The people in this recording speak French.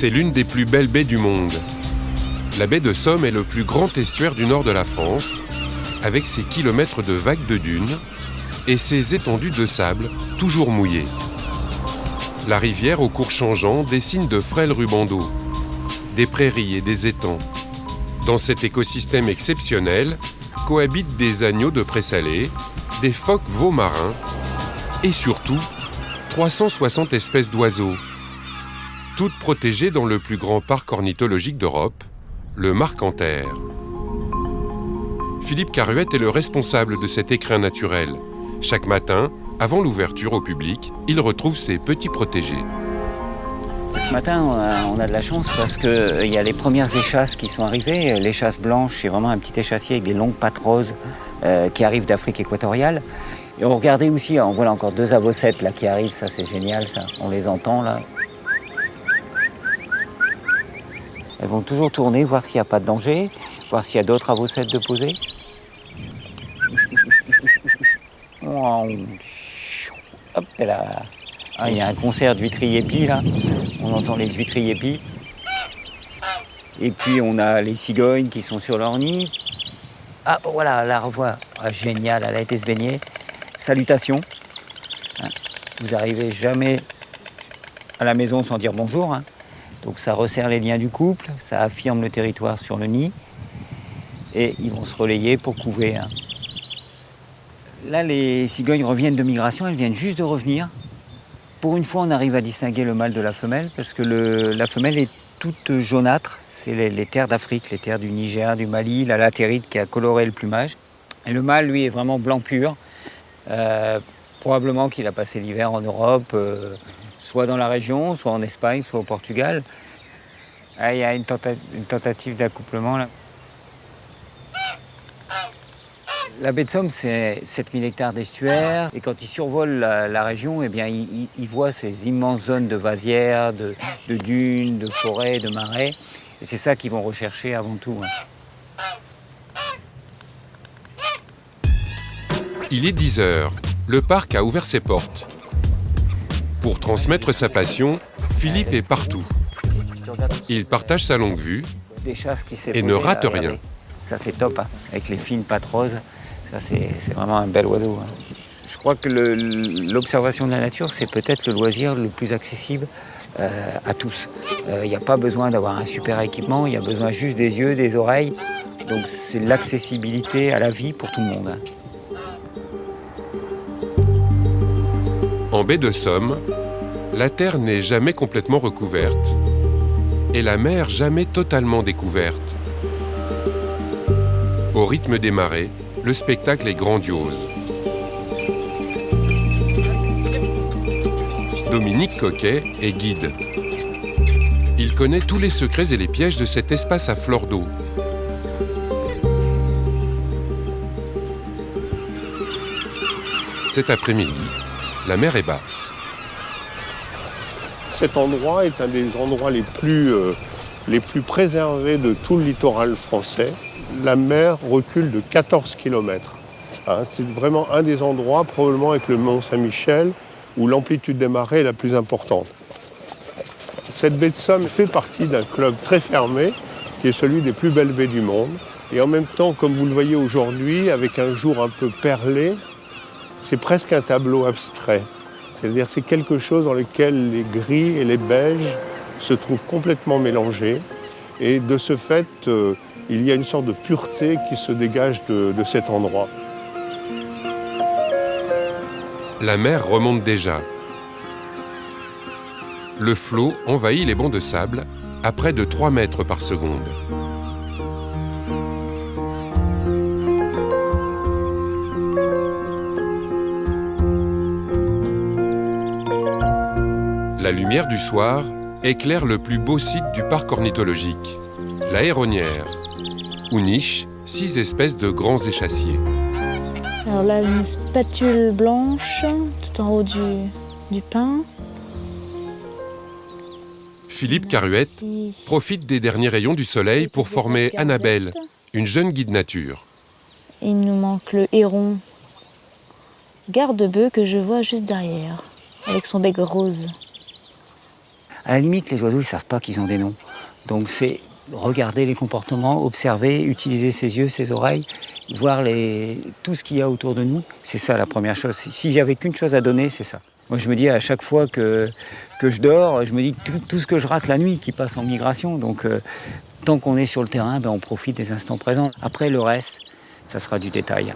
C'est l'une des plus belles baies du monde. La baie de Somme est le plus grand estuaire du nord de la France, avec ses kilomètres de vagues de dunes et ses étendues de sable toujours mouillées. La rivière, aux cours changeants, dessine de frêles rubans d'eau, des prairies et des étangs. Dans cet écosystème exceptionnel, cohabitent des agneaux de présalé, des phoques veaux marins et surtout 360 espèces d'oiseaux, toutes protégées dans le plus grand parc ornithologique d'Europe, le Marcanterre. Philippe Caruette est le responsable de cet écrin naturel. Chaque matin, avant l'ouverture au public, il retrouve ses petits protégés. Ce matin, on a de la chance parce qu'il y a les premières échasses qui sont arrivées. L'échasse blanche, c'est vraiment un petit échassier avec des longues pattes roses qui arrivent d'Afrique équatoriale. Et on regardait aussi, on voit là encore 2 avocettes là, qui arrivent, ça c'est génial, ça. On les entend là. Elles vont toujours tourner, voir s'il n'y a pas de danger, voir s'il y a d'autres avocettes de poser. Hop là. Ah, il y a un concert d'huîtriers épis là. On entend les huîtriers épis. Et puis on a les cigognes qui sont sur leur nid. Ah voilà, la revoit. Ah, génial, elle a été se baigner. Salutations. Vous n'arrivez jamais à la maison sans dire bonjour. Donc ça resserre les liens du couple, ça affirme le territoire sur le nid. Et ils vont se relayer pour couver. Là, les cigognes reviennent de migration, elles viennent juste de revenir. Pour une fois, on arrive à distinguer le mâle de la femelle parce que la femelle est toute jaunâtre. C'est les terres d'Afrique, les terres du Niger, du Mali, la latérite qui a coloré le plumage. Et le mâle, lui, est vraiment blanc pur. Probablement qu'il a passé l'hiver en Europe, soit dans la région, soit en Espagne, soit au Portugal. Ah, il y a une tentative d'accouplement là. La baie de Somme, c'est 7000 hectares d'estuaire. Et quand ils survolent la région, eh bien, ils voient ces immenses zones de vasières, de dunes, de forêts, de marais. Et c'est ça qu'ils vont rechercher avant tout. Il est 10 heures. Le parc a ouvert ses portes. Pour transmettre sa passion, Philippe est partout. Il partage sa longue vue et ne rate rien. Ça, c'est top, avec les fines pattes roses. Ça, c'est vraiment un bel oiseau. Je crois que l'observation de la nature, c'est peut-être le loisir le plus accessible à tous. Il n'y a pas besoin d'avoir un super équipement, il y a besoin juste des yeux, des oreilles. Donc c'est l'accessibilité à la vie pour tout le monde. En baie de Somme, la terre n'est jamais complètement recouverte et la mer jamais totalement découverte. Au rythme des marées, le spectacle est grandiose. Dominique Coquet est guide. Il connaît tous les secrets et les pièges de cet espace à fleur d'eau. Cet après-midi, la mer est basse. Cet endroit est un des endroits les plus préservés de tout le littoral français. La mer recule de 14 km. C'est vraiment un des endroits, probablement avec le Mont Saint-Michel, où l'amplitude des marées est la plus importante. Cette baie de Somme fait partie d'un club très fermé, qui est celui des plus belles baies du monde. Et en même temps, comme vous le voyez aujourd'hui, avec un jour un peu perlé, c'est presque un tableau abstrait. C'est-à-dire c'est quelque chose dans lequel les gris et les beiges se trouvent complètement mélangés. Et de ce fait, il y a une sorte de pureté qui se dégage de cet endroit. La mer remonte déjà. Le flot envahit les bancs de sable à près de 3 mètres par seconde. La lumière du soir éclaire le plus beau site du parc ornithologique, la Héronnière, où nichent 6 espèces de grands échassiers. Alors là, une spatule blanche tout en haut du pin. Philippe Caruette profite des derniers rayons du soleil pour former Annabelle, une jeune guide nature. Il nous manque le héron garde-bœuf que je vois juste derrière, avec son bec rose. À la limite, les oiseaux, ils ne savent pas qu'ils ont des noms. Donc c'est regarder les comportements, observer, utiliser ses yeux, ses oreilles, voir tout ce qu'il y a autour de nous. C'est ça la première chose. Si j'avais qu'une chose à donner, c'est ça. Moi, je me dis à chaque fois que je dors, je me dis tout ce que je rate la nuit qui passe en migration. Donc tant qu'on est sur le terrain, on profite des instants présents. Après, le reste, ça sera du détail.